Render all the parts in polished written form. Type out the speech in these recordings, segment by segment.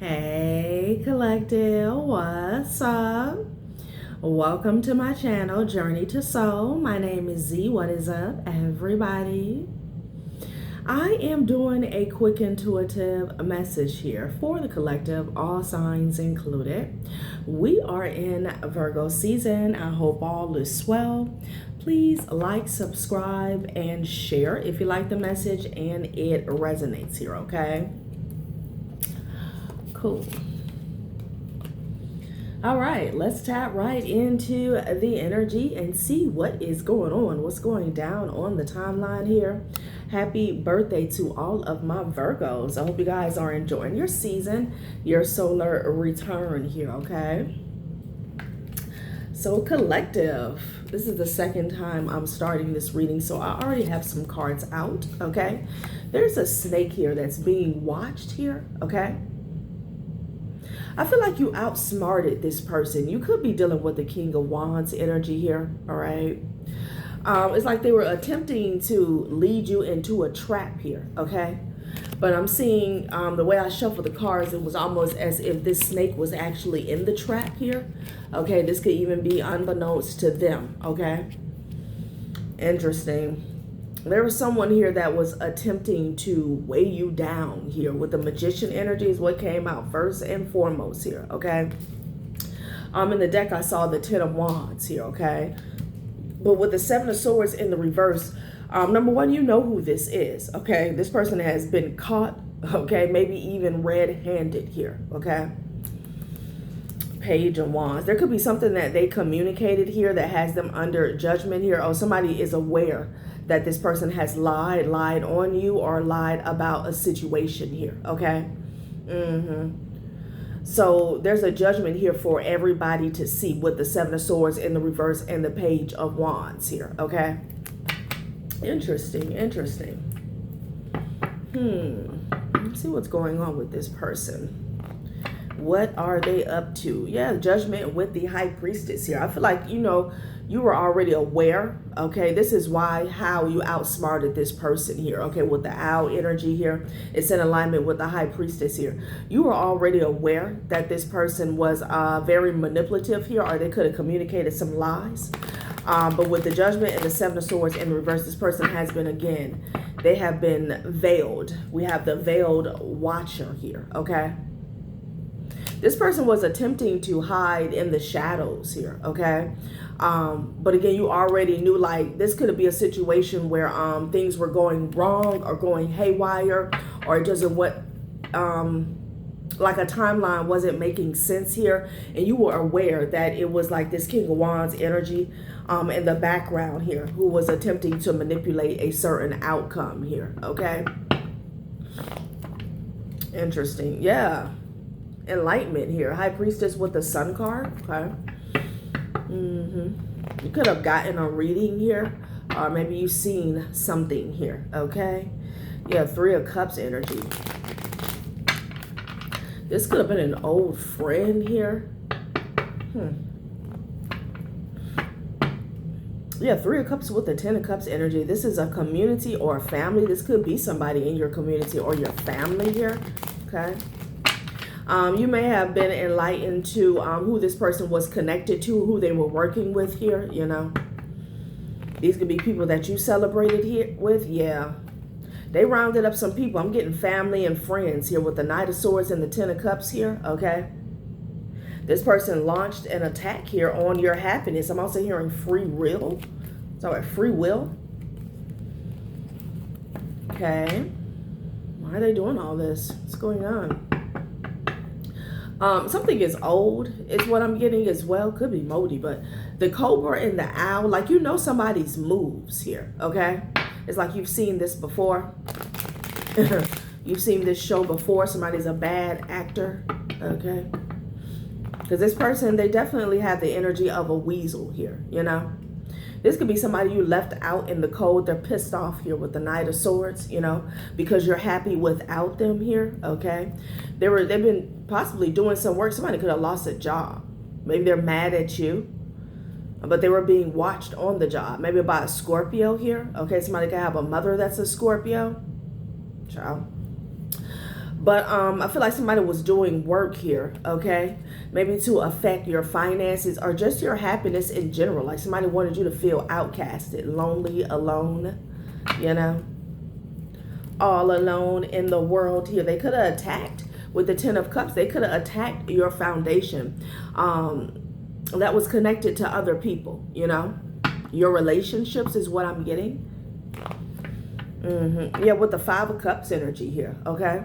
Hey collective, what's up? Welcome to my channel, Journey to Soul. My name is Z. What is up, everybody? I am doing a quick intuitive message here for the collective, all signs included. We are in Virgo season. I hope all is well. Please like, subscribe, and share if you like the message and it resonates here, okay? Cool. All right, let's tap right into the energy and see what is going on, what's going down on the timeline here. Happy birthday to all of my Virgos. I hope you guys are enjoying your season, your solar return here, okay? So collective, this is the second time I'm starting this reading, so I already have some cards out, okay? There's a snake here that's being watched here, okay? I feel like you outsmarted this person. You could be dealing with the King of Wands energy here, all right? It's like they were attempting to lead you into a trap here, okay? But I'm seeing the way I shuffle the cards, it was almost as if this snake was actually in the trap here. Okay, this could even be unbeknownst to them, okay? Interesting. There was someone here that was attempting to weigh you down here with the magician energy is what came out first and foremost here, okay? In the deck, I saw the 10 of Wands here, okay? But with the 7 of Swords in the reverse, number one, you know who this is, okay? This person has been caught, okay? Maybe even red-handed here, okay? Page of Wands. There could be something that they communicated here that has them under judgment here. Oh, somebody is aware that this person has lied on you or lied about a situation here, okay? So there's a judgment here for everybody to see with the 7 of Swords in the reverse and the Page of Wands here, okay? Interesting. Let's see what's going on with this person. What are they up to? Yeah, judgment with the High Priestess here. I feel like, you were already aware, okay? This is how you outsmarted this person here, okay? With the owl energy here, it's in alignment with the High Priestess here. You were already aware that this person was very manipulative here, or they could have communicated some lies. But with the judgment and the 7 of Swords in reverse, this person has been, again, they have been veiled. We have the veiled watcher here, okay? This person was attempting to hide in the shadows here, okay? But again, you already knew, like, this could be a situation where things were going wrong or going haywire, or it doesn't like a timeline wasn't making sense here, and you were aware that it was like this King of Wands energy in the background here who was attempting to manipulate a certain outcome here, okay? Interesting. Yeah. Enlightenment here. High Priestess with the Sun card, okay? You could have gotten a reading here, or maybe you've seen something here, okay? Yeah, 3 of Cups energy. This could have been an old friend here. Yeah, 3 of Cups with the 10 of Cups energy. This is a community or a family. This could be somebody in your community or your family here, okay? You may have been enlightened to who this person was connected to, who they were working with here, These could be people that you celebrated here with, yeah. They rounded up some people. I'm getting family and friends here with the Knight of Swords and the 10 of Cups here, okay? This person launched an attack here on your happiness. I'm also hearing free will. Sorry, free will. Okay. Why are they doing all this? What's going on? Something is old is what I'm getting as well. Could be moldy, but the cobra and the owl, like, somebody's moves here, okay? It's like you've seen this before. You've seen this show before. Somebody's a bad actor, okay? Because this person, they definitely have the energy of a weasel here, This could be somebody you left out in the cold. They're pissed off here with the Knight of Swords, because you're happy without them here, okay? They've been possibly doing some work. Somebody could have lost a job. Maybe they're mad at you, but they were being watched on the job. Maybe by a Scorpio here, okay? Somebody could have a mother that's a Scorpio. Ciao. But I feel like somebody was doing work here, okay? Maybe to affect your finances or just your happiness in general. Like somebody wanted you to feel outcasted, lonely, alone, you know? All alone in the world here. They could have attacked with the Ten of Cups. They could have attacked your foundation that was connected to other people, you know? Your relationships is what I'm getting. Yeah, with the Five of Cups energy here, okay?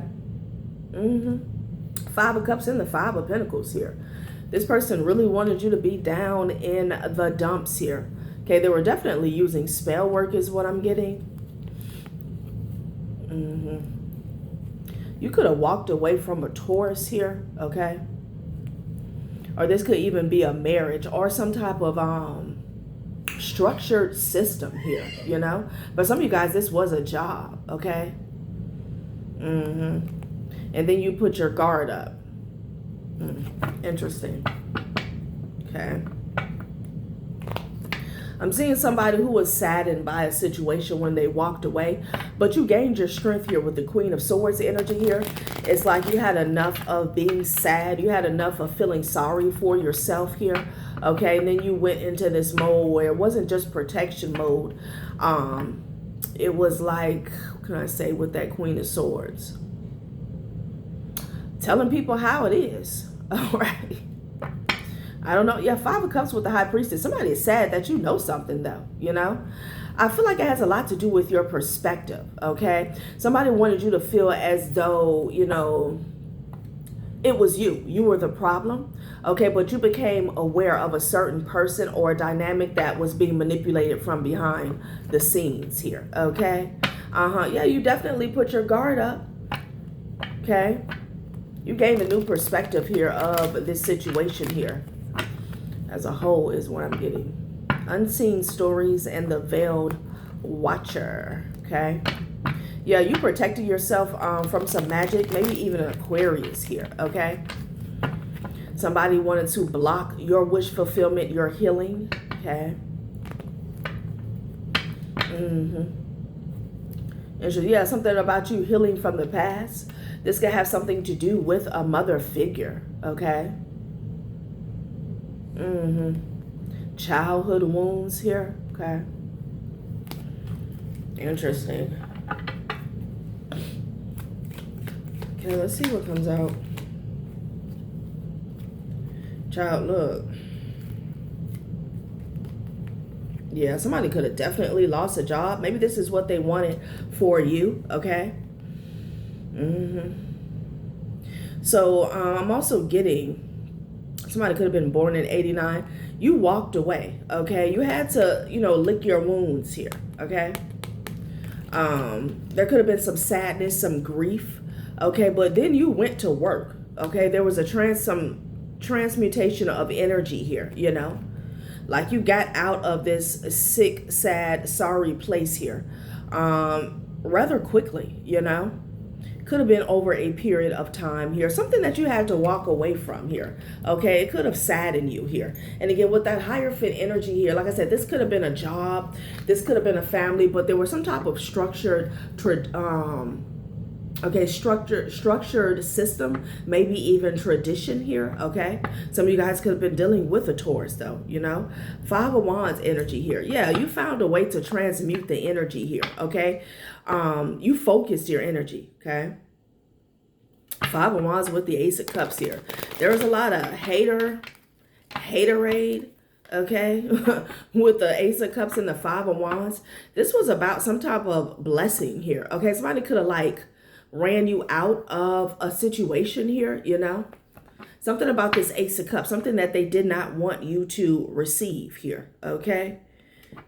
Five of Cups and the Five of Pentacles here. This person really wanted you to be down in the dumps here. Okay, they were definitely using spell work is what I'm getting. You could have walked away from a Taurus here, okay? Or this could even be a marriage or some type of structured system here, you know? But some of you guys, this was a job, okay? And then you put your guard up. Interesting. Okay. I'm seeing somebody who was saddened by a situation when they walked away, but you gained your strength here with the Queen of Swords energy here. It's like you had enough of being sad. You had enough of feeling sorry for yourself here. Okay, and then you went into this mode where it wasn't just protection mode. It was like, what can I say with that Queen of Swords? Telling people how it is. All right. I don't know. Yeah, Five of Cups with the High Priestess. Somebody is sad that you know something, though, you know? I feel like it has a lot to do with your perspective, okay? Somebody wanted you to feel as though, you know, it was you. You were the problem, okay? But you became aware of a certain person or a dynamic that was being manipulated from behind the scenes here, okay? Yeah, you definitely put your guard up, okay? You gained a new perspective here of this situation here. As a whole is what I'm getting. Unseen stories and the veiled watcher. Okay. Yeah, you protected yourself from some magic, maybe even an Aquarius here. Okay. Somebody wanted to block your wish fulfillment, your healing. Okay. And so, yeah, something about you healing from the past. This could have something to do with a mother figure. Okay. Childhood wounds here. Okay. Interesting. Okay, let's see what comes out. Child, look. Yeah, somebody could have definitely lost a job. Maybe this is what they wanted for you. Okay. So I'm also getting, somebody could have been born in 89. You walked away, okay? You had to, you know, lick your wounds here, okay? There could have been some sadness, some grief, okay? But then you went to work, okay? There was a some transmutation of energy here, you know? Like you got out of this sick, sad, sorry place here rather quickly, you know? Could have been over a period of time here. Something that you had to walk away from here. Okay, it could have saddened you here. And again, with that Hierophant energy here, like I said, this could have been a job. This could have been a family, but there was some type of structured structured system, maybe even tradition here, okay? Some of you guys could have been dealing with a Taurus, though, you know? Five of Wands energy here. Yeah, you found a way to transmute the energy here, okay? You focused your energy, okay? Five of Wands with the Ace of Cups here. There was a lot of haterade, okay? With the Ace of Cups and the Five of Wands. This was about some type of blessing here, okay? Somebody could have, like, ran you out of a situation here, you know? Something about this Ace of Cups, something that they did not want you to receive here, okay?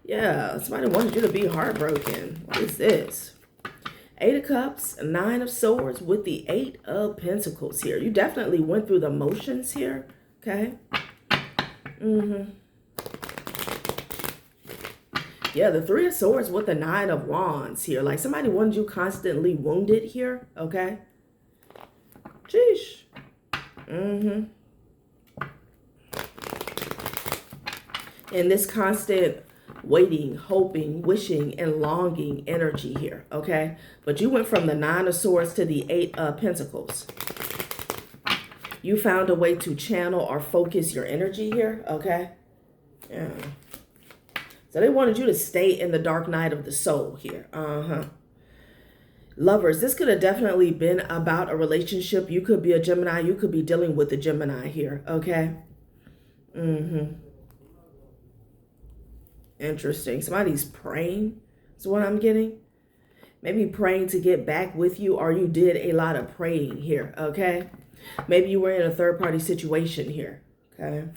Yeah, somebody wanted you to be heartbroken. What is this? Eight of Cups, Nine of Swords with the Eight of Pentacles here. You definitely went through the motions here, okay? Yeah, the Three of Swords with the Nine of Wands here. Like somebody wanted you constantly wounded here, okay? Sheesh. And this constant waiting, hoping, wishing, and longing energy here, okay? But you went from the 9 of Swords to the 8 of Pentacles. You found a way to channel or focus your energy here, okay? Yeah. So they wanted you to stay in the dark night of the soul here. Lovers, this could have definitely been about a relationship. You could be a Gemini. You could be dealing with a Gemini here, okay? Interesting. Somebody's praying is what I'm getting. Maybe praying to get back with you, or you did a lot of praying here, okay? Maybe you were in a third-party situation here, okay?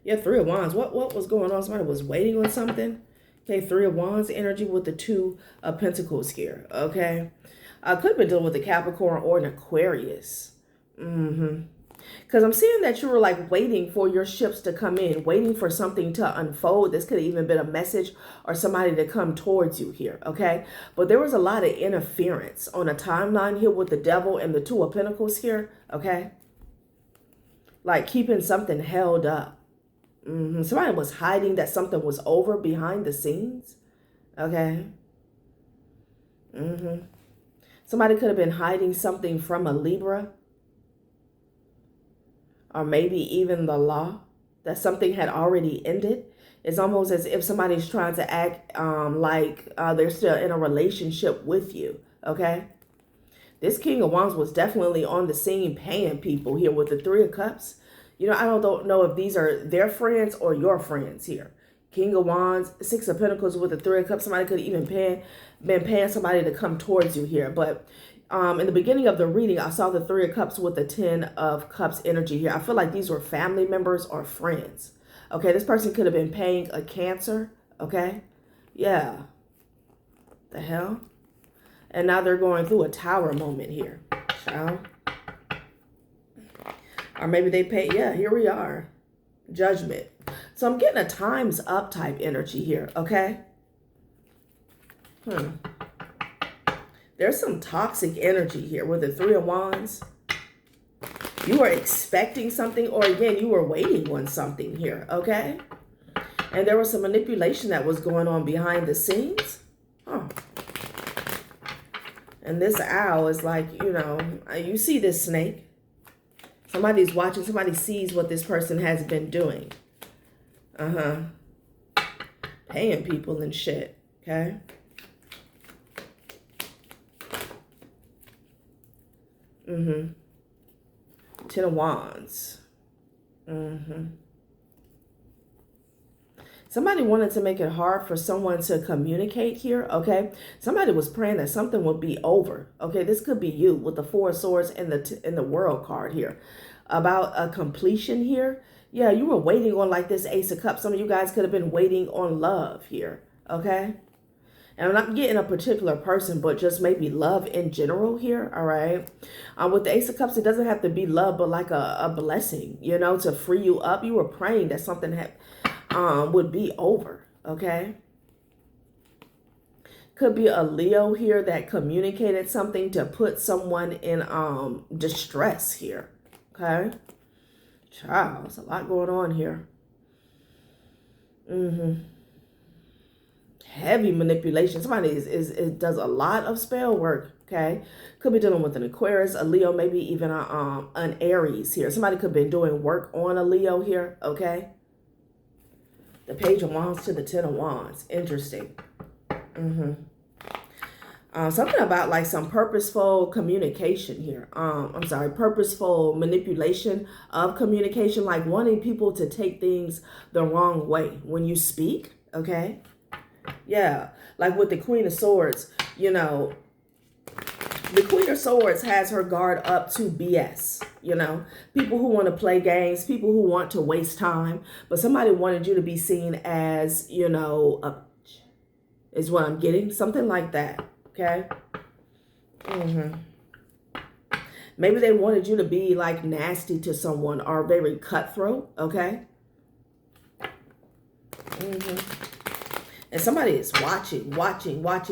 Yeah, 3 of Wands. What was going on? Somebody was waiting on something. Okay, 3 of Wands energy with the 2 of Pentacles here, okay? I could have been dealing with a Capricorn or an Aquarius. Because I'm seeing that you were like waiting for your ships to come in, waiting for something to unfold. This could have even been a message or somebody to come towards you here, okay? But there was a lot of interference on a timeline here with the Devil and the 2 of Pentacles here, okay? Like keeping something held up. Somebody was hiding that something was over behind the scenes, okay? Somebody could have been hiding something from a Libra. Or maybe even the law, that something had already ended. It's almost as if somebody's trying to act like they're still in a relationship with you, okay? This King of Wands was definitely on the scene paying people here with the 3 of Cups. You know, I don't know if these are their friends or your friends here. King of Wands, 6 of Pentacles with the 3 of Cups. Somebody could have even been paying somebody to come towards you here. But in the beginning of the reading, I saw the 3 of Cups with the 10 of Cups energy here. I feel like these were family members or friends. Okay, this person could have been paying a Cancer. Okay, yeah. The hell? And now they're going through a Tower moment here. Child. Or maybe they pay, yeah, here we are. Judgment. So I'm getting a time's up type energy here, okay? There's some toxic energy here with the 3 of Wands. You were expecting something, or again, you were waiting on something here, okay? And there was some manipulation that was going on behind the scenes. And this owl is like, you know, you see this snake. Somebody's watching, somebody sees what this person has been doing. Paying people and shit, okay? Ten of Wands. Somebody wanted to make it hard for someone to communicate here, okay? Somebody was praying that something would be over, okay? This could be you with the 4 of Swords and the World card here. About a completion here. Yeah, you were waiting on like this Ace of Cups. Some of you guys could have been waiting on love here, okay? And I'm not getting a particular person, but just maybe love in general here, all right? With the Ace of Cups, it doesn't have to be love, but like a blessing, you know, to free you up. You were praying that something would be over, okay? Could be a Leo here that communicated something to put someone in distress here, okay? Child, there's a lot going on here. Heavy manipulation. Somebody does a lot of spell work, okay? Could be dealing with an Aquarius, a Leo, maybe even an Aries here. Somebody could have been doing work on a Leo here, okay? The Page of Wands to the 10 of Wands. Interesting. Something about like some purposeful communication here. Purposeful manipulation of communication, like wanting people to take things the wrong way when you speak, okay? Yeah, like with the Queen of Swords, you know, the Queen of Swords has her guard up to BS, you know, people who want to play games, people who want to waste time, but somebody wanted you to be seen as, you know, is what I'm getting, something like that, okay? Maybe they wanted you to be like nasty to someone or very cutthroat, okay? And somebody is watching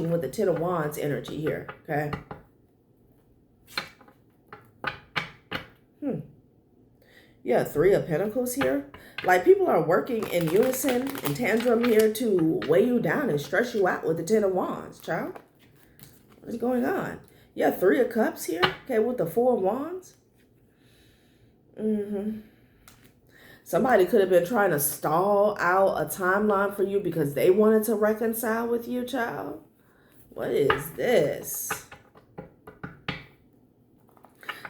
with the 10 of Wands energy here, okay? Yeah, 3 of Pentacles here. Like, people are working in unison, in tandem here to weigh you down and stress you out with the Ten of Wands, child. What is going on? Yeah, Three of Cups here. Okay, with the Four of Wands. Somebody could have been trying to stall out a timeline for you because they wanted to reconcile with you, child. What is this?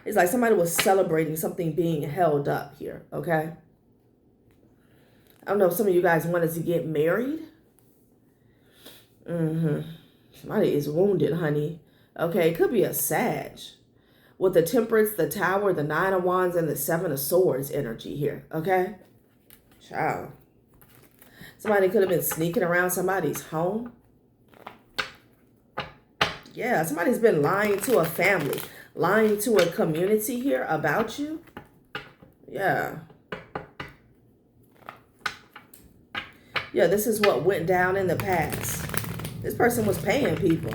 It's like somebody was celebrating something being held up here, okay? I don't know if some of you guys wanted to get married. Somebody is wounded, honey. Okay, it could be a Sag. With the Temperance, the Tower, the Nine of Wands, and the Seven of Swords energy here, okay? Child. Somebody could have been sneaking around somebody's home. Yeah, somebody's been lying to a family, lying to a community here about you. Yeah. Yeah, this is what went down in the past. This person was paying people.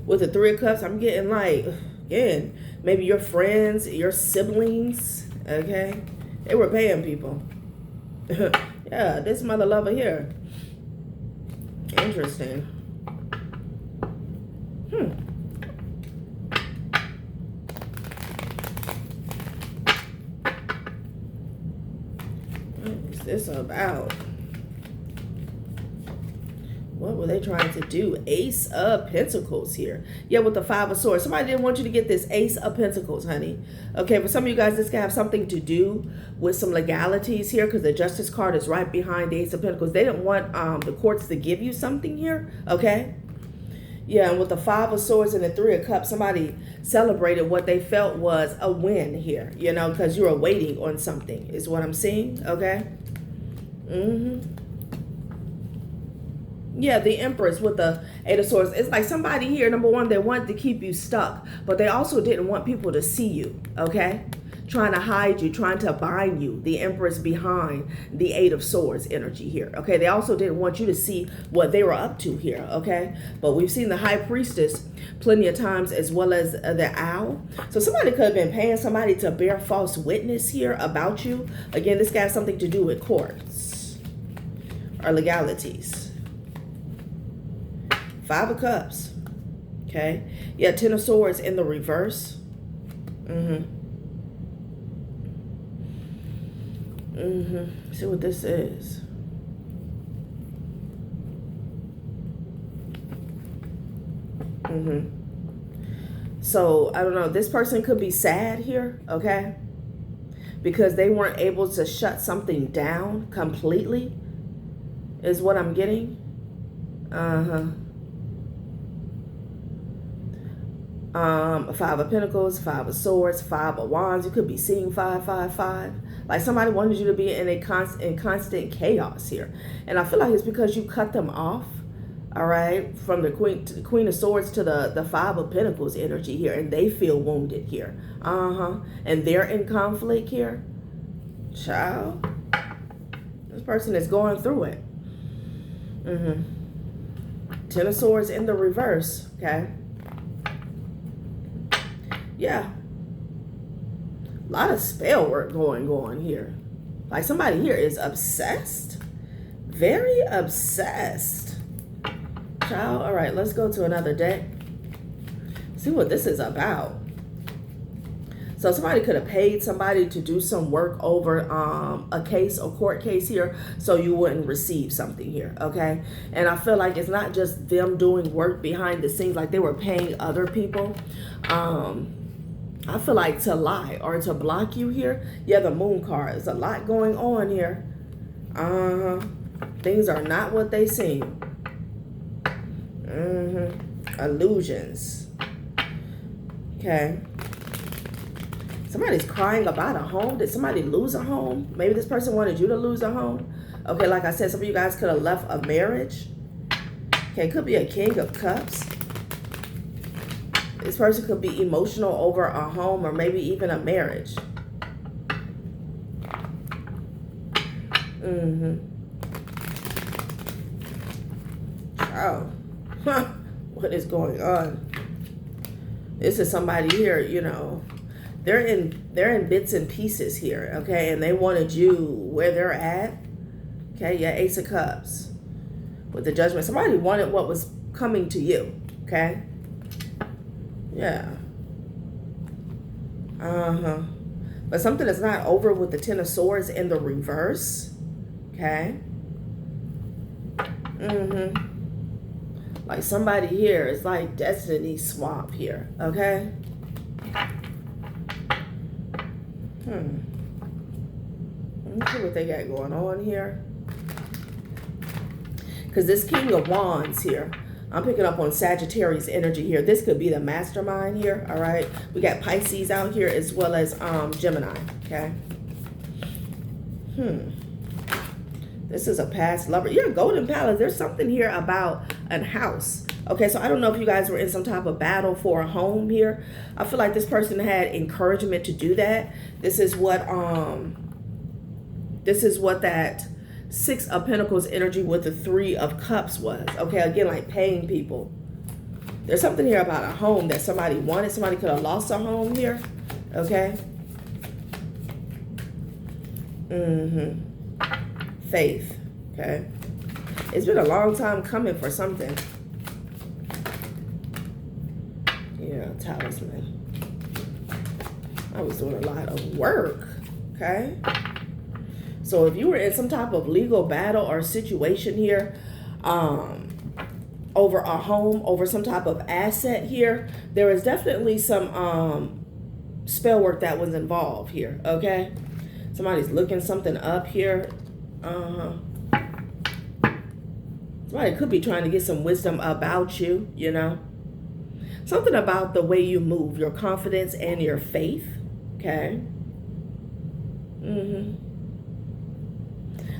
With the Three of Cups, I'm getting like, again, maybe your friends, your siblings, okay? They were paying people. Yeah, this mother lover here. Interesting. What is this about? What were they trying to do? Ace of Pentacles here. Yeah, with the Five of Swords. Somebody didn't want you to get this Ace of Pentacles, honey. Okay, for some of you guys, this can have something to do with some legalities here because the Justice card is right behind the Ace of Pentacles. They didn't want the courts to give you something here, okay? Yeah, and with the Five of Swords and the Three of Cups, somebody celebrated what they felt was a win here, you know, because you were waiting on something is what I'm seeing, okay? Yeah, the Empress with the Eight of Swords. It's like somebody here, number one, they wanted to keep you stuck, but they also didn't want people to see you, okay? Trying to hide you, trying to bind you. The Empress behind the Eight of Swords energy here, okay? They also didn't want you to see what they were up to here, okay? But we've seen the High Priestess plenty of times, as well as the Owl. So somebody could have been paying somebody to bear false witness here about you. Again, this guy has something to do with courts or legalities. Five of Cups. Okay. Yeah, Ten of Swords in the reverse. See what this is. So, I don't know. This person could be sad here, okay? Because they weren't able to shut something down completely, is what I'm getting. Five of Pentacles, Five of Swords, Five of Wands. You could be seeing 555. Like somebody wanted you to be in constant chaos here. And I feel like it's because you cut them off, all right, from the Queen of Swords to the Five of Pentacles energy here. And they feel wounded here. And they're in conflict here. Child. This person is going through it. Ten of Swords in the reverse, okay? Yeah. A lot of spell work going on here. Like somebody here is obsessed. Very obsessed. Child, all right, let's go to another deck. See what this is about. So somebody could have paid somebody to do some work over a case, a court case here, so you wouldn't receive something here, okay? And I feel like it's not just them doing work behind the scenes, like they were paying other people. I feel like to lie or to block you here. Yeah, the Moon card. There's a lot going on here. Things are not what they seem. Illusions. Okay. Somebody's crying about a home. Did somebody lose a home? Maybe this person wanted you to lose a home. Okay, like I said, some of you guys could have left a marriage. Okay, could be a King of Cups. This person could be emotional over a home or maybe even a marriage. Oh, what is going on? This is somebody here, you know, They're in bits and pieces here, okay? And they wanted you where they're at. Okay, yeah, Ace of Cups. With the Judgment. Somebody wanted what was coming to you, okay? Yeah. But something that's not over with the Ten of Swords in the reverse. Okay. Like somebody here is like destiny swap here, okay? Let's see what they got going on here. Because this King of Wands here, I'm picking up on Sagittarius energy here. This could be the mastermind here, all right? We got Pisces out here as well as Gemini, okay? This is a past lover. You're a Golden Palace. There's something here about a house. Okay, so I don't know if you guys were in some type of battle for a home here. I feel like this person had encouragement to do that. This is what that Six of Pentacles energy with the Three of Cups was. Okay, again, like paying people. There's something here about a home that somebody wanted. Somebody could have lost a home here. Okay. Faith. Okay. It's been a long time coming for something. Yeah, Talisman. I was doing a lot of work. Okay. So if you were in some type of legal battle or situation here, over a home, over some type of asset here, there is definitely some spell work that was involved here, okay? Somebody's looking something up here. Somebody could be trying to get some wisdom about you, you know? Something about the way you move, your confidence and your faith, okay?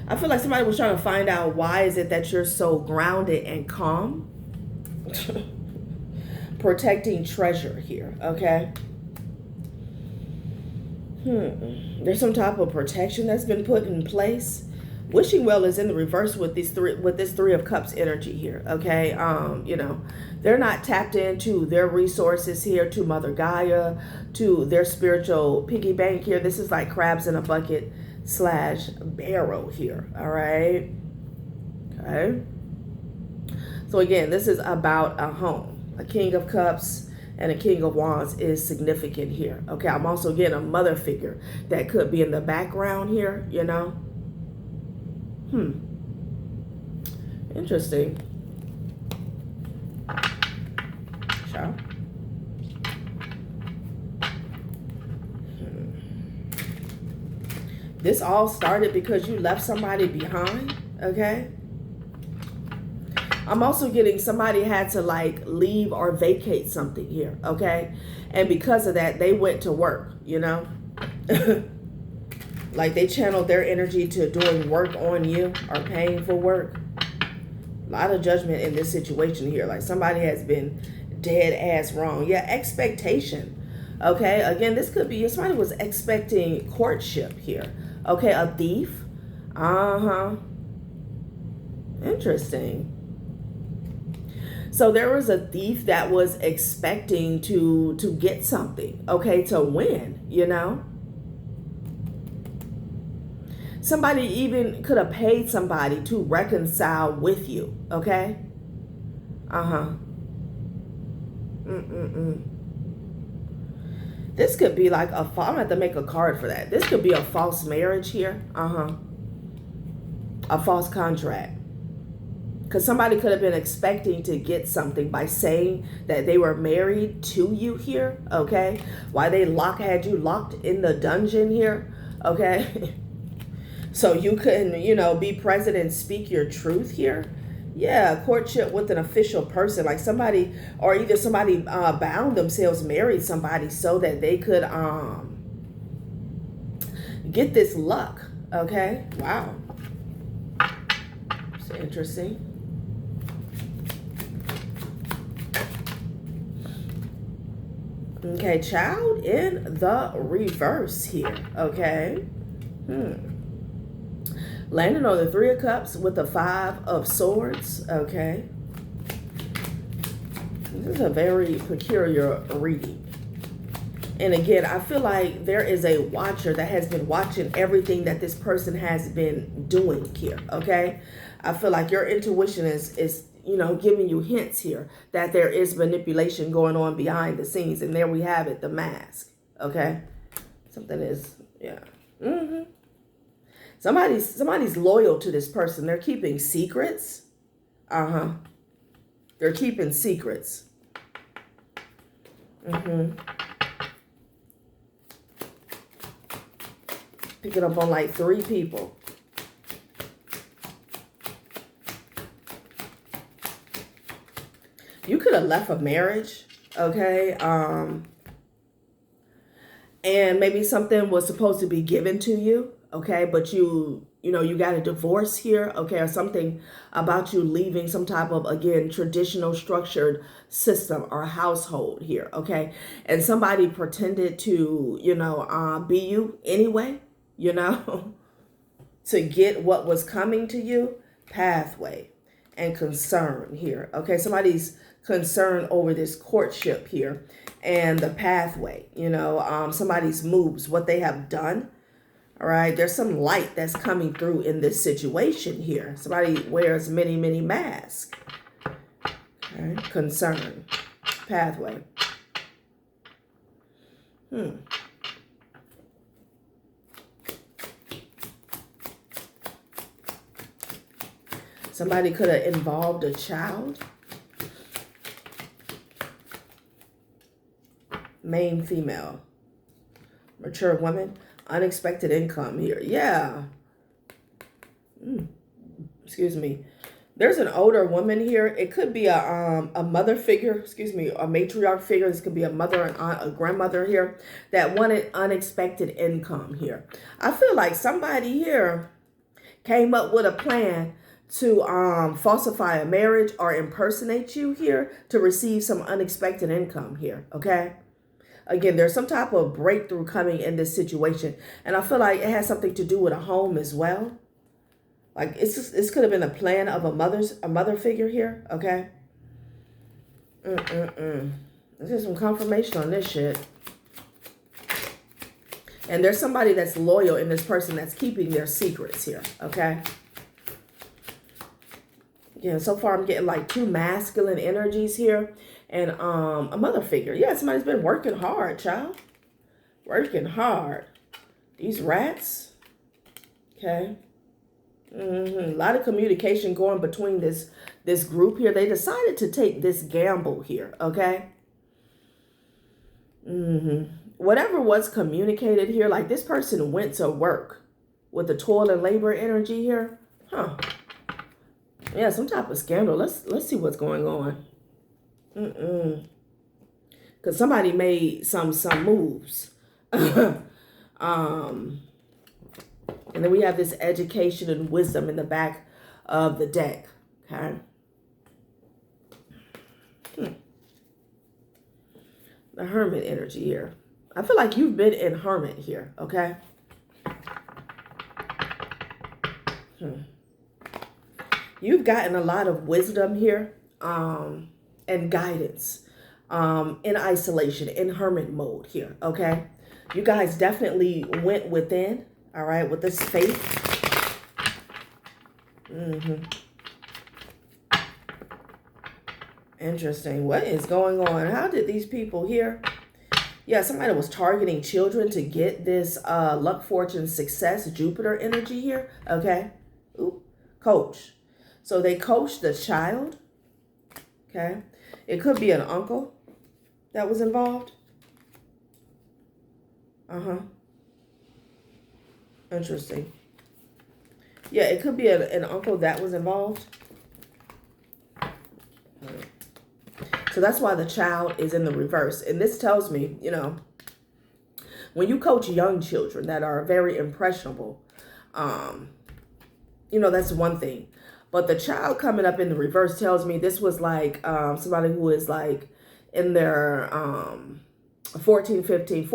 I feel like somebody was trying to find out why is it that you're so grounded and calm. Protecting treasure here, okay? There's some type of protection that's been put in place. Wishing well is in the reverse with this Three of Cups energy here, okay? You know, they're not tapped into their resources here, to Mother Gaia, to their spiritual piggy bank here. This is like crabs in a bucket / barrel here, all right? Okay. So again, this is about a home. A King of Cups and a King of Wands is significant here. Okay, I'm also getting a mother figure that could be in the background here, you know? Interesting. Ciao. This all started because you left somebody behind, okay? I'm also getting somebody had to like leave or vacate something here, okay? And because of that, they went to work, you know? Like they channeled their energy to doing work on you or paying for work. A lot of judgment in this situation here. Like somebody has been dead ass wrong. Yeah, expectation, okay? Again, this could be, somebody was expecting courtship here. Okay, a thief. Interesting. So there was a thief that was expecting to get something, okay, to win, you know? Somebody even could have paid somebody to reconcile with you, okay? This could be like I'm gonna have to make a card for that. This could be a false marriage here. A false contract. Because somebody could have been expecting to get something by saying that they were married to you here, okay? Why they had you locked in the dungeon here, okay? So you couldn't, you know, be present and speak your truth here. Yeah, courtship with an official person, like somebody, or either somebody bound themselves, married somebody so that they could get this luck, okay? Wow. It's interesting. Okay, child in the reverse here, okay? Landing on the Three of Cups with the Five of Swords, okay? This is a very peculiar reading. And again, I feel like there is a watcher that has been watching everything that this person has been doing here, okay? I feel like your intuition is you know, giving you hints here that there is manipulation going on behind the scenes. And there we have it, the mask, okay? Something is, yeah. Somebody's loyal to this person. They're keeping secrets. They're keeping secrets. Picking up on like 3 people. You could have left a marriage, okay? And maybe something was supposed to be given to you, okay? But you know, you got a divorce here, okay? Or something about you leaving some type of, again, traditional structured system or household here, okay? And somebody pretended to, you know, be you anyway, you know, to get what was coming to you. Pathway and concern here, okay? Somebody's concerned over this courtship here and the pathway, you know, somebody's moves, what they have done. All right, there's some light that's coming through in this situation here. Somebody wears many, many masks. Okay, concern, pathway. Somebody could have involved a child. Main female. Mature woman. Unexpected income here. Yeah. Excuse me. There's an older woman here. It could be a mother figure. Excuse me. A matriarch figure. This could be a mother, an aunt, a grandmother here that wanted unexpected income here. I feel like somebody here came up with a plan to falsify a marriage or impersonate you here to receive some unexpected income here. Okay. Again, there's some type of breakthrough coming in this situation. And I feel like it has something to do with a home as well. Like this could have been a plan of a mother figure here, okay? Let's get some confirmation on this shit. And there's somebody that's loyal in this person that's keeping their secrets here, okay? Yeah, so far I'm getting like 2 masculine energies here. And a mother figure. Yeah, somebody's been working hard, child. Working hard. These rats. Okay. A lot of communication going between this group here. They decided to take this gamble here. Okay. Whatever was communicated here, like this person went to work with the toil and labor energy here. Huh. Yeah, some type of scandal. Let's see what's going on. Because somebody made some moves. And then we have this education and wisdom in the back of the deck. Okay. The hermit energy here. I feel like you've been in hermit here. Okay. You've gotten a lot of wisdom here. And guidance in isolation, in hermit mode here, okay? You guys definitely went within, all right, with this faith. Interesting. What is going on? How did these people here? Yeah, somebody was targeting children to get this luck, fortune, success, Jupiter energy here, okay? Ooh, coach. So they coached the child, okay? It could be an uncle that was involved. Interesting. Yeah, it could be an uncle that was involved. So that's why the child is in the reverse. And this tells me, you know, when you coach young children that are very impressionable, you know, that's one thing. But the child coming up in the reverse tells me this was like somebody who is like in their 14, 15,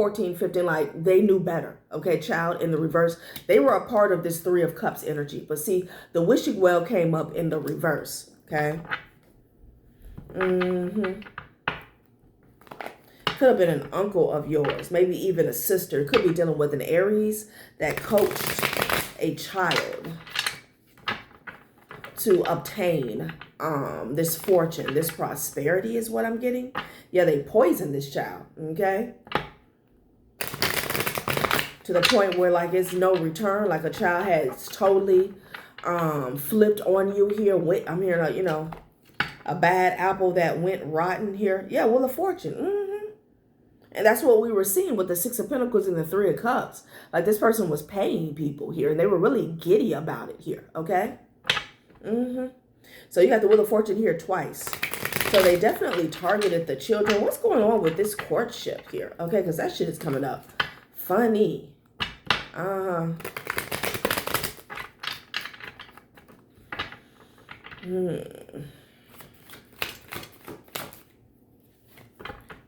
like they knew better. Okay, child in the reverse. They were a part of this 3 of Cups energy. But see, the wishing well came up in the reverse. Okay. Could have been an uncle of yours, maybe even a sister. Could be dealing with an Aries that coached a child to obtain this fortune, this prosperity is what I'm getting. Yeah, they poisoned this child, okay? To the point where like it's no return, like a child has totally flipped on you here. I'm hearing, you know, a bad apple that went rotten here. Yeah, Wheel of Fortune. And that's what we were seeing with the Six of Pentacles and the Three of Cups. Like this person was paying people here, and they were really giddy about it here, okay? So you got the Wheel of Fortune here twice. So they definitely targeted the children. What's going on with this courtship here? Okay, because that shit is coming up. Funny.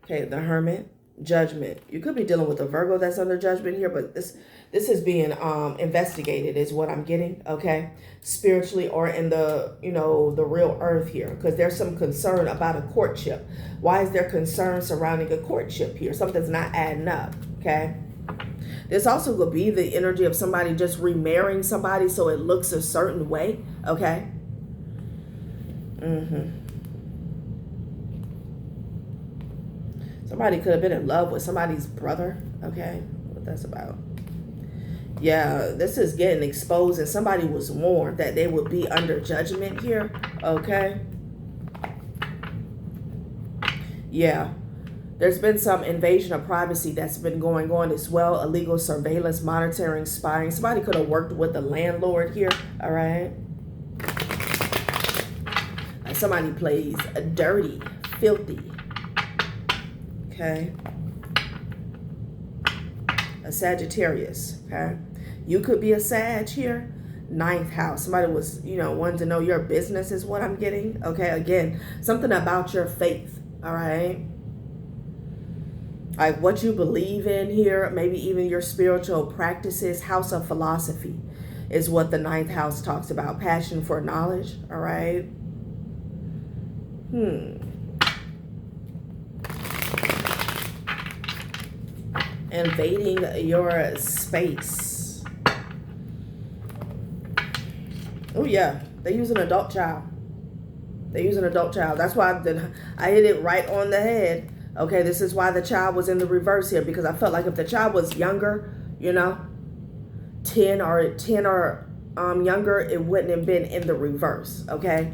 Okay, the Hermit. Judgment. You could be dealing with a Virgo that's under judgment here, but this is being investigated is what I'm getting, okay? Spiritually or in the, you know, the real earth here, because there's some concern about a courtship. Why is there concern surrounding a courtship here? Something's not adding up, okay? This also could be the energy of somebody just remarrying somebody so it looks a certain way, okay? Somebody could have been in love with somebody's brother, okay? What that's about. Yeah, this is getting exposed, and somebody was warned that they would be under judgment here, okay? Yeah, there's been some invasion of privacy that's been going on as well. Illegal surveillance, monitoring, spying. Somebody could have worked with the landlord here, all right? Like somebody plays dirty, filthy. Okay. A Sagittarius, okay? You could be a Sag here. 9th house. Somebody was, you know, wanting to know your business is what I'm getting. Okay, again, something about your faith, all right? Like what you believe in here, maybe even your spiritual practices. House of philosophy is what the 9th house talks about. Passion for knowledge, all right? Invading your space. Oh yeah, they use an adult child. They use an adult child. That's why I hit it right on the head. Okay, this is why the child was in the reverse here, because I felt like if the child was younger, you know, 10 or younger, it wouldn't have been in the reverse. Okay,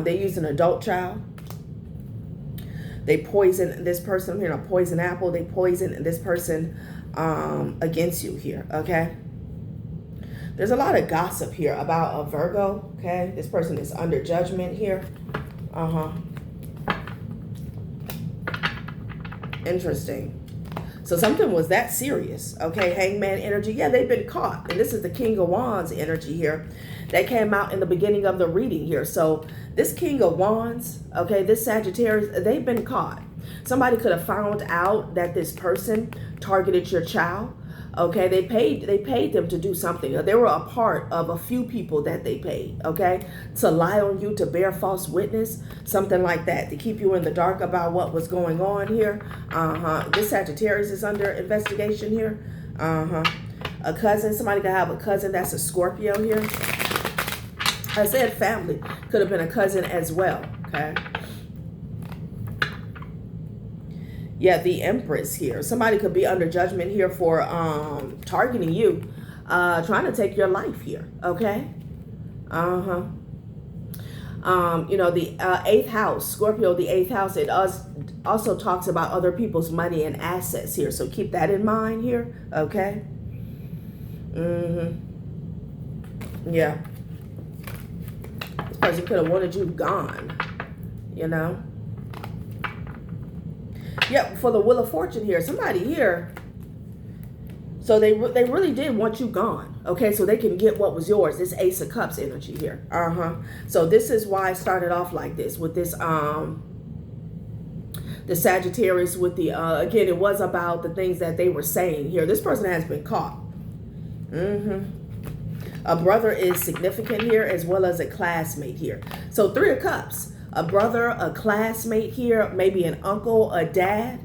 they use an adult child. They poison this person. I'm hearing a poison apple. They poison this person against you here, okay? There's a lot of gossip here about a Virgo, okay? This person is under judgment here. Interesting. So something was that serious, okay? Hangman energy. Yeah, they've been caught. And this is the King of Wands energy here that came out in the beginning of the reading here. So this King of Wands, okay, this Sagittarius, they've been caught. Somebody could have found out that this person targeted your child. Okay, they paid them to do something. They were a part of a few people that they paid, okay, to lie on you, to bear false witness, something like that, to keep you in the dark about what was going on here. This Sagittarius is under investigation here. A cousin, somebody could have a cousin that's a Scorpio here. I said family, could have been a cousin as well, okay. Yeah, the Empress here. Somebody could be under judgment here for targeting you, trying to take your life here, okay? You know, the 8th house, Scorpio, the 8th house, it also talks about other people's money and assets here. So keep that in mind here, okay? Yeah. This person could have wanted you gone, you know? Yep, for the Wheel of Fortune here, somebody here, so they really did want you gone, okay, so they can get what was yours, this Ace of Cups energy here, so this is why I started off like this, with this, the Sagittarius with the, again, it was about the things that they were saying here. This person has been caught. A brother is significant here, as well as a classmate here. So 3 of Cups. A brother, a classmate here, maybe an uncle, a dad.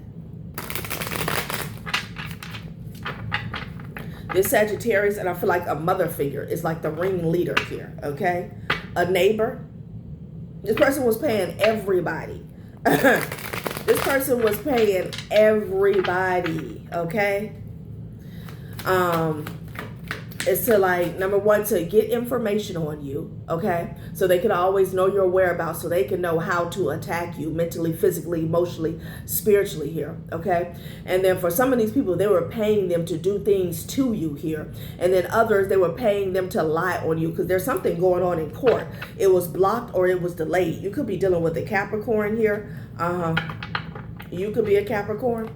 This Sagittarius, and I feel like a mother figure is like the ringleader here, okay? A neighbor. This person was paying everybody. This person was paying everybody, okay? It's to like, number one, to get information on you, okay? So they can always know your whereabouts, so they can know how to attack you mentally, physically, emotionally, spiritually here, okay? And then for some of these people, they were paying them to do things to you here. And then others, they were paying them to lie on you because there's something going on in court. It was blocked or it was delayed. You could be dealing with a Capricorn here. You could be a Capricorn.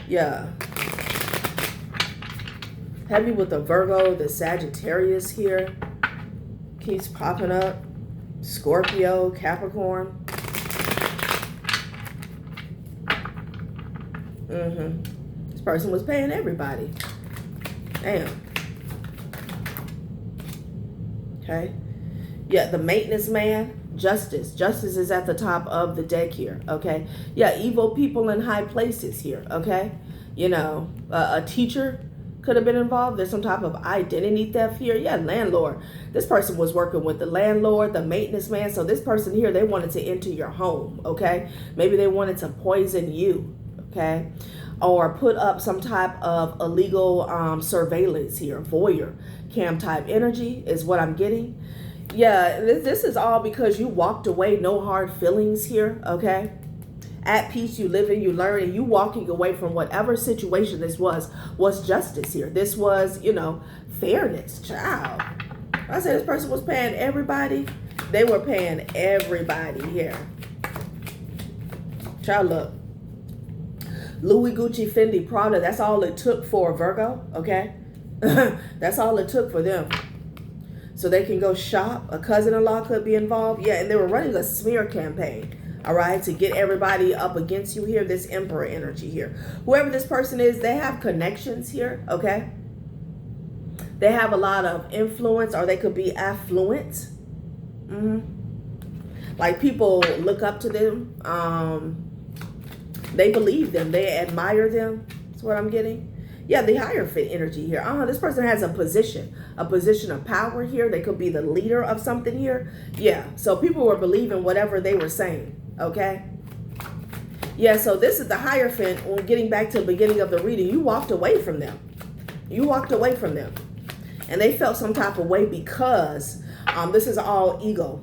Yeah. Heavy with the Virgo, the Sagittarius here. Keeps popping up. Scorpio, Capricorn. This person was paying everybody. Damn. Okay. Yeah, the maintenance man. Justice. Justice is at the top of the deck here. Okay. Yeah, evil people in high places here. Okay. You know, a teacher could have been involved. There's some type of identity theft here. Yeah, landlord. This person was working with the landlord, the maintenance man. So this person here, they wanted to enter your home, okay? Maybe they wanted to poison you, okay? Or put up some type of illegal surveillance here, voyeur cam type energy is what I'm getting. Yeah, this is all because you walked away, no hard feelings here, okay? At peace, you live and you learn, and you walking away from whatever situation this was justice here. This was, you know, fairness, child. I said this person was paying everybody. They were paying everybody here. Child, look. Louis, Gucci, Fendi, Prada, that's all it took for Virgo, okay? That's all it took for them. So they can go shop. A cousin-in-law could be involved. Yeah, and they were running a smear campaign. All right, to get everybody up against you here, this Emperor energy here. Whoever this person is, they have connections here, okay? They have a lot of influence, or they could be affluent. Like people look up to them. They believe them. They admire them. That's what I'm getting. Yeah, the Hierophant energy here. This person has a position of power here. They could be the leader of something here. Yeah, so people were believing whatever they were saying. Okay. Yeah, so this is the Hierophant. When getting back to the beginning of the reading, you walked away from them. You walked away from them. And they felt some type of way because this is all ego.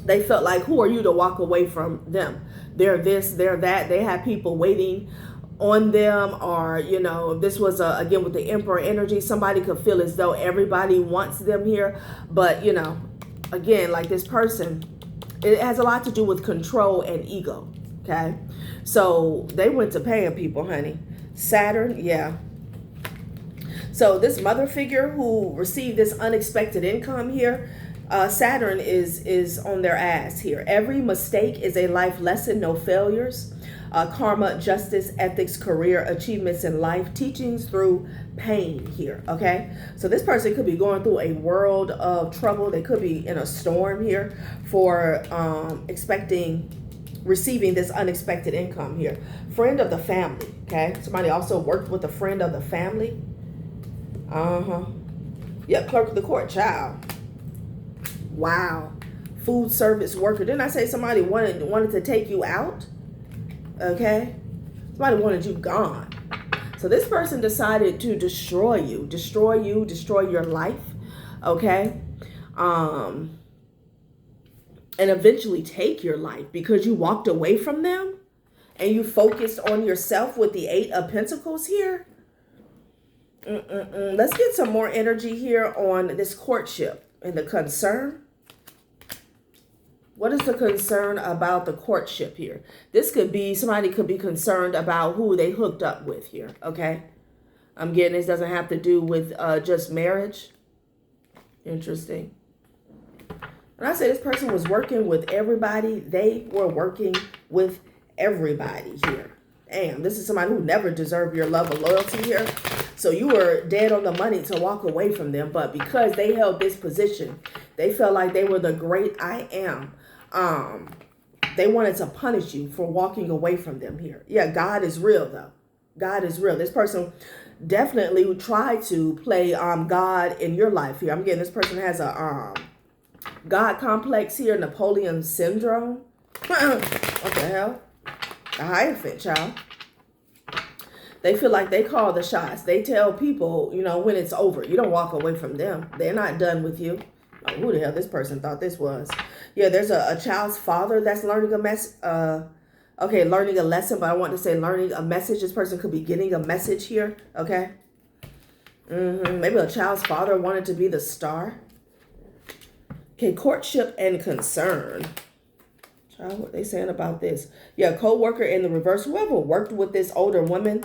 They felt like, who are you to walk away from them? They're this, they're that. They had people waiting on them, or, you know, this was, again, with the Emperor energy, somebody could feel as though everybody wants them here. But, you know, again, like this person, it has a lot to do with control and ego, okay? So they went to paying people, honey. Saturn, yeah. So this mother figure who received this unexpected income here, Saturn is on their ass here. Every mistake is a life lesson, no failures. Karma, justice, ethics, career, achievements in life, teachings through pain here, okay? So this person could be going through a world of trouble. They could be in a storm here for receiving this unexpected income here. Friend of the family, okay? Somebody also worked with a friend of the family. Yep, clerk of the court, child. Wow. Food service worker. Didn't I say somebody wanted to take you out? Okay, somebody wanted you gone. So this person decided to destroy you, destroy your life, okay? And eventually take your life because you walked away from them and you focused on yourself with the 8 of Pentacles here. Let's get some more energy here on this courtship and the concern. What is the concern about the courtship here? This could be, somebody could be concerned about who they hooked up with here, okay? I'm getting this doesn't have to do with just marriage. Interesting. When I say this person was working with everybody, they were working with everybody here. Damn, this is somebody who never deserved your love or loyalty here. So you were dead on the money to walk away from them. But because they held this position, they felt like they were the great I am. They wanted to punish you for walking away from them here. Yeah, God is real though. God is real. This person definitely would try to play God in your life here. I'm getting this person has a God complex here, Napoleon syndrome. What the hell? The Hierophant, child. They feel like they call the shots. They tell people, you know, when it's over. You don't walk away from them. They're not done with you. Oh, who the hell this person thought this was? Yeah, there's a child's father that's learning learning a lesson, but I want to say learning a message. This person could be getting a message here, okay? Maybe a child's father wanted to be the star. Okay, courtship and concern. Child, what they saying about this? Yeah, co-worker in the reverse. Whoever worked with this older woman,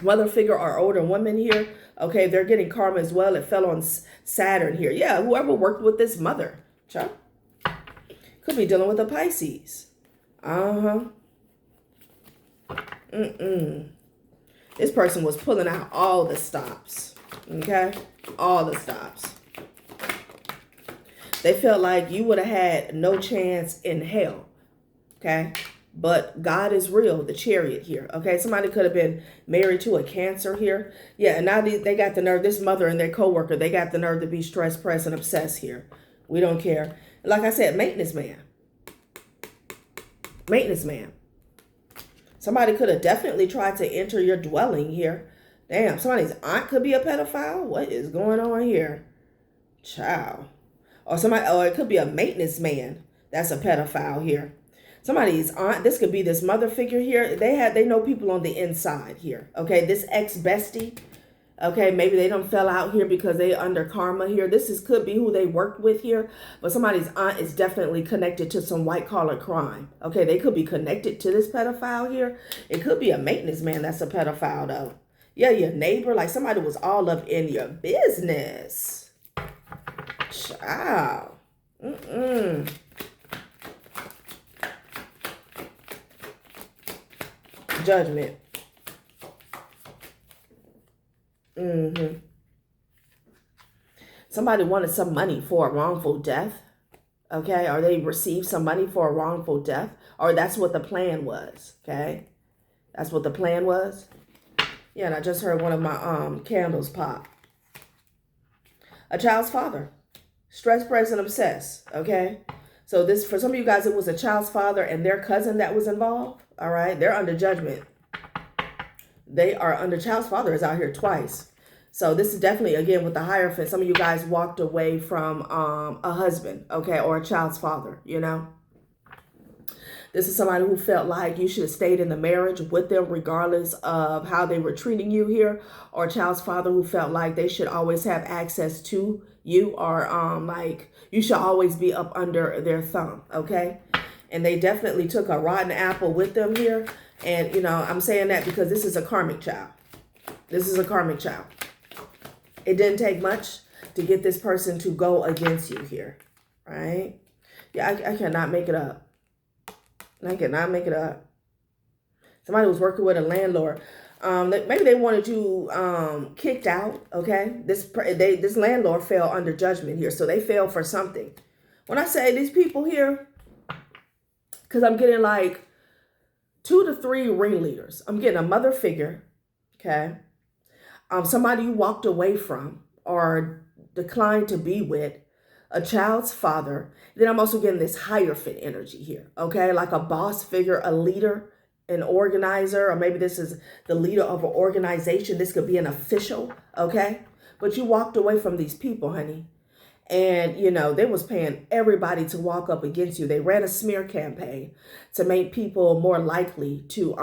mother figure or older woman here, okay, they're getting karma as well. It fell on Saturn here. Yeah, whoever worked with this mother, child, could be dealing with a Pisces. This person was pulling out all the stops, okay? All the stops. They felt like you would have had no chance in hell, okay? But God is real, the Chariot here, okay? Somebody could have been married to a Cancer here. Yeah, and now they got the nerve, this mother and their coworker, they got the nerve to be stressed, pressed, and obsessed here. We don't care. Like I said, maintenance man. Maintenance man. Somebody could have definitely tried to enter your dwelling here. Damn, somebody's aunt could be a pedophile. What is going on here? Child. Or it could be a maintenance man that's a pedophile here. Somebody's aunt, this could be this mother figure here. They know people on the inside here. Okay, this ex-bestie. Okay, maybe they don't fell out here because they under karma here. Could be who they worked with here. But somebody's aunt is definitely connected to some white collar crime. Okay, they could be connected to this pedophile here. It could be a maintenance man that's a pedophile though. Yeah, your neighbor, like somebody was all up in your business. Child. Judgment. Somebody wanted some money for a wrongful death. Okay, or they received some money for a wrongful death. Or that's what the plan was. Okay, that's what the plan was. Yeah, and I just heard one of my candles pop. A child's father. Stress, press, and obsessed. Okay, so this, for some of you guys, it was a child's father and their cousin that was involved. All right, they're under judgment. They are under, child's father is out here twice. So this is definitely, again, with the Hierophant, some of you guys walked away from a husband, okay, or a child's father, you know. This is somebody who felt like you should have stayed in the marriage with them regardless of how they were treating you here, or a child's father who felt like they should always have access to you, or like you should always be up under their thumb, okay. And they definitely took a rotten apple with them here. And, you know, I'm saying that because this is a karmic child. This is a karmic child. It didn't take much to get this person to go against you here, right? Yeah, I cannot make it up. I cannot make it up. Somebody was working with a landlord. Maybe they wanted you kicked out, okay? This landlord fell under judgment here, so they fell for something. When I say these people here, because I'm getting like 2 to 3 ringleaders. I'm getting a mother figure, okay? Somebody you walked away from or declined to be with, a child's father. Then I'm also getting this Hierophant energy here, okay? Like a boss figure, a leader, an organizer, or maybe this is the leader of an organization. This could be an official, okay? But you walked away from these people, honey. And, you know, they was paying everybody to walk up against you. They ran a smear campaign to make people more likely to,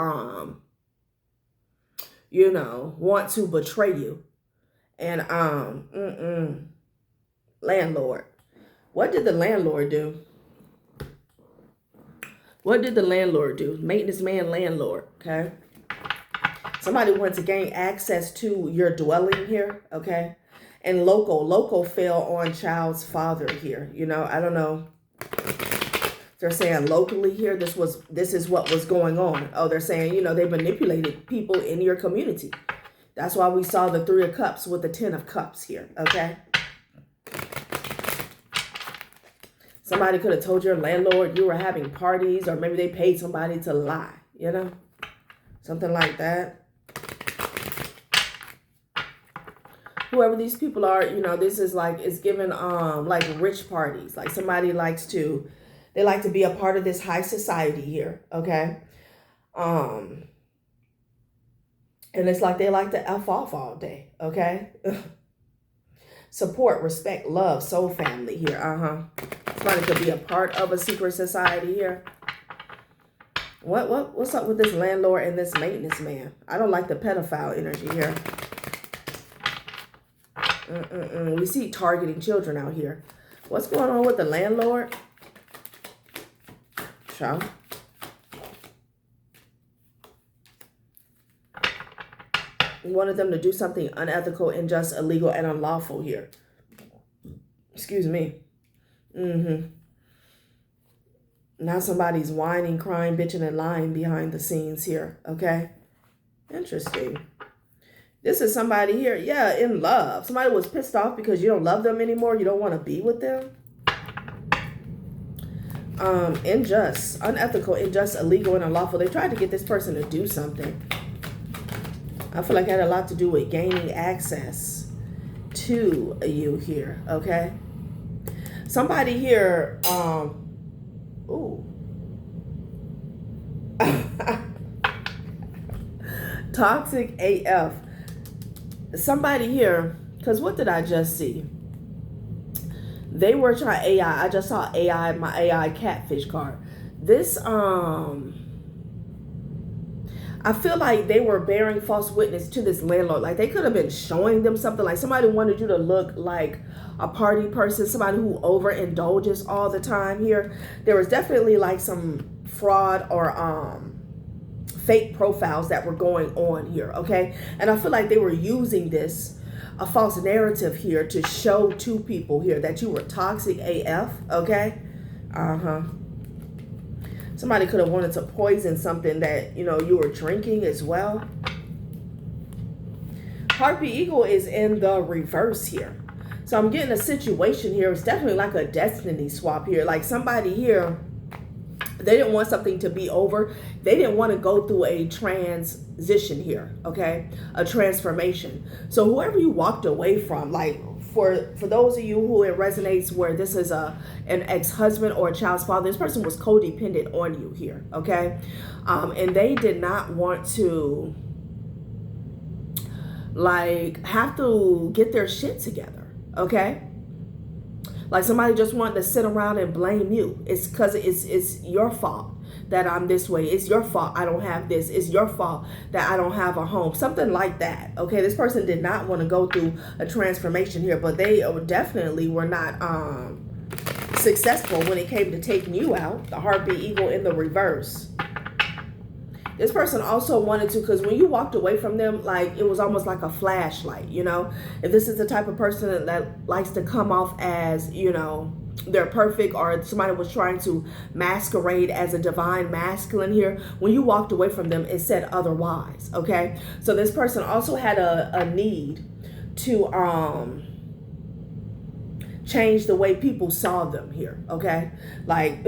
you know, want to betray you. And, landlord. What did the landlord do? What did the landlord do? Maintenance man, landlord, okay? Somebody wanted to gain access to your dwelling here, okay? And local fell on child's father here. You know, I don't know. They're saying locally here, this is what was going on. Oh, they're saying, you know, they manipulated people in your community. That's why we saw the 3 of Cups with the 10 of Cups here, okay? Somebody could have told your landlord you were having parties, or maybe they paid somebody to lie, you know? Something like that. Whoever these people are, you know, this is like, it's given like rich parties. Like somebody likes to, they like to be a part of this high society here, okay? And it's like they like to F off all day, okay? Support, respect, love, soul family here, Somebody could be a part of a secret society here. What's up with this landlord and this maintenance man? I don't like the pedophile energy here. We see targeting children out here. What's going on with the landlord? Child. We wanted them to do something unethical, unjust, illegal, and unlawful here. Excuse me. Now somebody's whining, crying, bitching, and lying behind the scenes here, okay? Interesting. This is somebody here, yeah, in love. Somebody was pissed off because you don't love them anymore. You don't want to be with them. Unjust, unethical, unjust, illegal, and unlawful. They tried to get this person to do something. I feel like it had a lot to do with gaining access to you here, okay? Somebody here, ooh. Toxic AF. Somebody here, because what did I just see? They were trying AI. I just saw AI, my AI catfish card. This, I feel like they were bearing false witness to this landlord. Like they could have been showing them something. Like somebody wanted you to look like a party person, somebody who overindulges all the time here. There was definitely like some fraud or fake profiles that were going on here, okay? And I feel like they were using this, a false narrative here, to show to people here that you were toxic AF, okay? Somebody could have wanted to poison something that, you know, you were drinking as well. Harpy Eagle is in the reverse here. So I'm getting a situation here. It's definitely like a destiny swap here. Like somebody here, they didn't want something to be over. They didn't want to go through a transition here, okay? A transformation. So whoever you walked away from, like for those of you who it resonates where this is an ex-husband or a child's father, this person was codependent on you here, okay? And they did not want to like have to get their shit together, okay? Like somebody just wanted to sit around and blame you. It's because it's your fault that I'm this way. It's your fault I don't have this. It's your fault that I don't have a home. Something like that. Okay, this person did not want to go through a transformation here, but they definitely were not successful when it came to taking you out. The Harpy Eagle in the reverse. This person also wanted to, because when you walked away from them, like it was almost like a flashlight, you know? If this is the type of person that likes to come off as, you know, they're perfect, or somebody was trying to masquerade as a divine masculine here, when you walked away from them, it said otherwise, okay? So this person also had a need to change the way people saw them here, okay? Like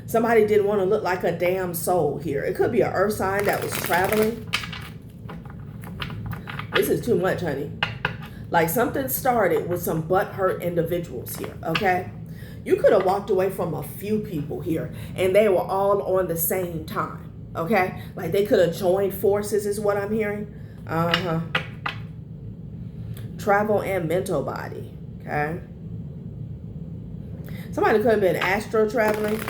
somebody didn't want to look like a damn soul here. It could be an earth sign that was traveling. This is too much, honey. Like something started with some butthurt individuals here, okay? You could have walked away from a few people here and they were all on the same time, okay? Like they could have joined forces is what I'm hearing. Travel and mental body, okay? Somebody could have been astro traveling.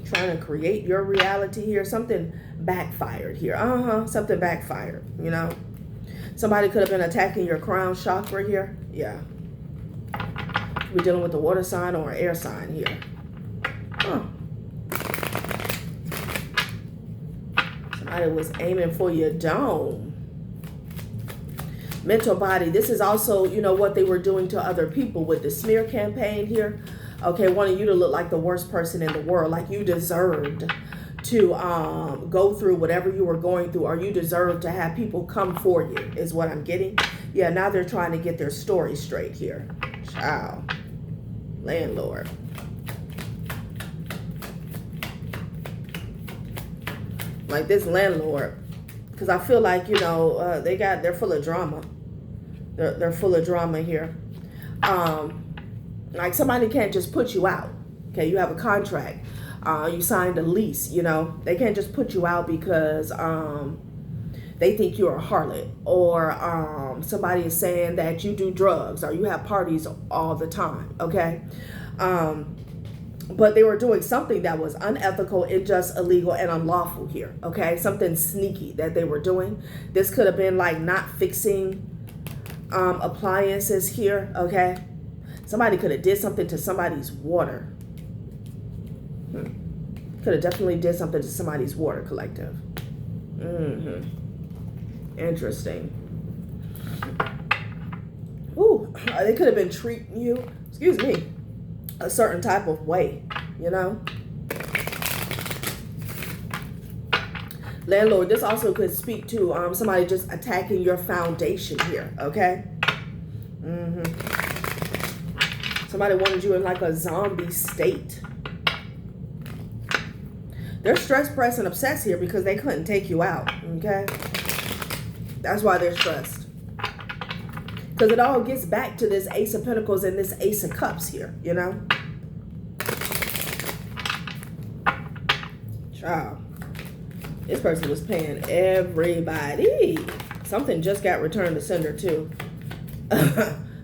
Trying to create your reality here. Something backfired here. Something backfired, you know. Somebody could have been attacking your crown chakra here. Yeah. We're dealing with the water sign or air sign here. Somebody was aiming for your dome. Mental body. This is also, you know, what they were doing to other people with the smear campaign here. Okay, wanting you to look like the worst person in the world, like you deserved to go through whatever you were going through, or you deserve to have people come for you, is what I'm getting. Yeah, now they're trying to get their story straight here. Child. Landlord. Like this landlord. Because I feel like, you know, they're full of drama. They're full of drama here. Like somebody can't just put you out. Okay, you have a contract. You signed a lease, you know. They can't just put you out because they think you're a harlot, or somebody is saying that you do drugs or you have parties all the time, okay? But they were doing something that was unethical, unjust, illegal, and unlawful here, okay? Something sneaky that they were doing. This could have been like not fixing appliances here, okay? Somebody could have did something to somebody's water. Could have definitely did something to somebody's water, collective. Interesting. Ooh, they could have been treating you, excuse me, a certain type of way, you know? Landlord, this also could speak to somebody just attacking your foundation here, okay? Somebody wanted you in like a zombie state. They're stressed, pressed, and obsessed here because they couldn't take you out, okay? That's why they're stressed. Because it all gets back to this Ace of Pentacles and this Ace of Cups here, you know? Child. This person was paying everybody. Something just got returned to sender too.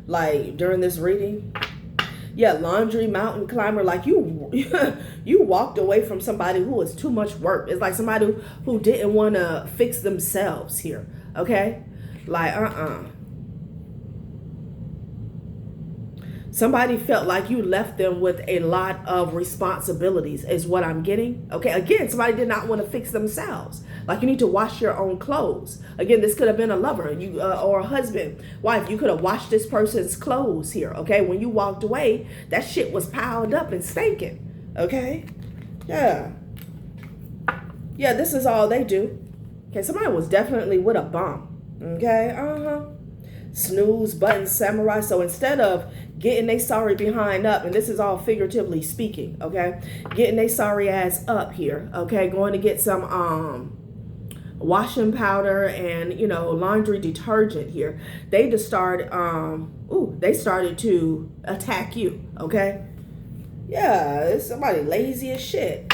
Like during this reading. Yeah, laundry, mountain climber. Like you walked away from somebody who was too much work. It's like somebody who didn't want to fix themselves here. Okay? Like, Somebody felt like you left them with a lot of responsibilities is what I'm getting. Okay, again, somebody did not want to fix themselves. Like you need to wash your own clothes. Again, this could have been a lover or a husband, wife. You could have washed this person's clothes here. Okay, when you walked away, that shit was piled up and stinking. Okay, yeah. Yeah, this is all they do. Okay, somebody was definitely with a bum. Okay, snooze button samurai. So instead of getting they sorry behind up, and this is all figuratively speaking, okay, getting they sorry ass up here, okay, going to get some washing powder and, you know, laundry detergent here, they just started they started to attack you. Okay, yeah, it's somebody lazy as shit.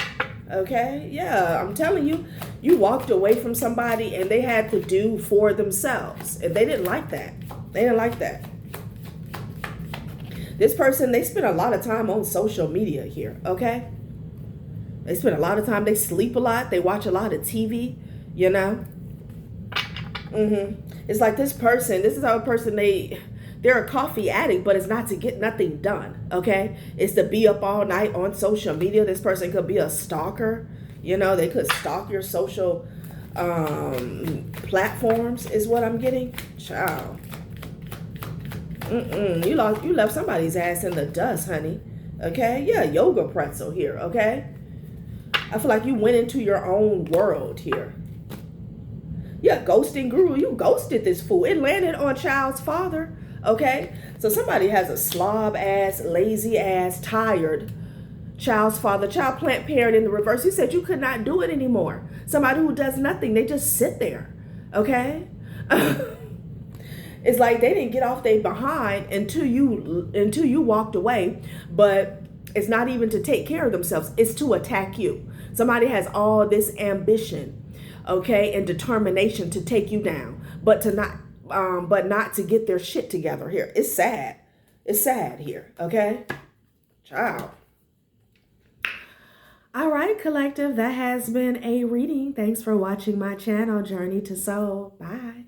Okay, yeah, I'm telling you, you walked away from somebody and they had to do for themselves, and they didn't like that. They didn't like that. This person, they spend a lot of time on social media here, okay? They spend a lot of time, they sleep a lot, they watch a lot of TV, you know? It's like this person, this is how a person, they're a coffee addict, but it's not to get nothing done, okay? It's to be up all night on social media. This person could be a stalker, you know? They could stalk your social platforms is what I'm getting. Child. You left somebody's ass in the dust, honey. Okay? Yeah, yoga pretzel here, okay? I feel like you went into your own world here. Yeah, ghosting guru. You ghosted this fool. It landed on child's father, okay? So somebody has a slob ass, lazy ass, tired child's father, child plant parent in the reverse. He said you could not do it anymore. Somebody who does nothing. They just sit there, okay? It's like they didn't get off their behind until you walked away, but it's not even to take care of themselves. It's to attack you. Somebody has all this ambition, okay, and determination to take you down, but not to get their shit together here. It's sad. It's sad here, okay? Ciao. All right, collective, that has been a reading. Thanks for watching my channel, Journey to Soul. Bye.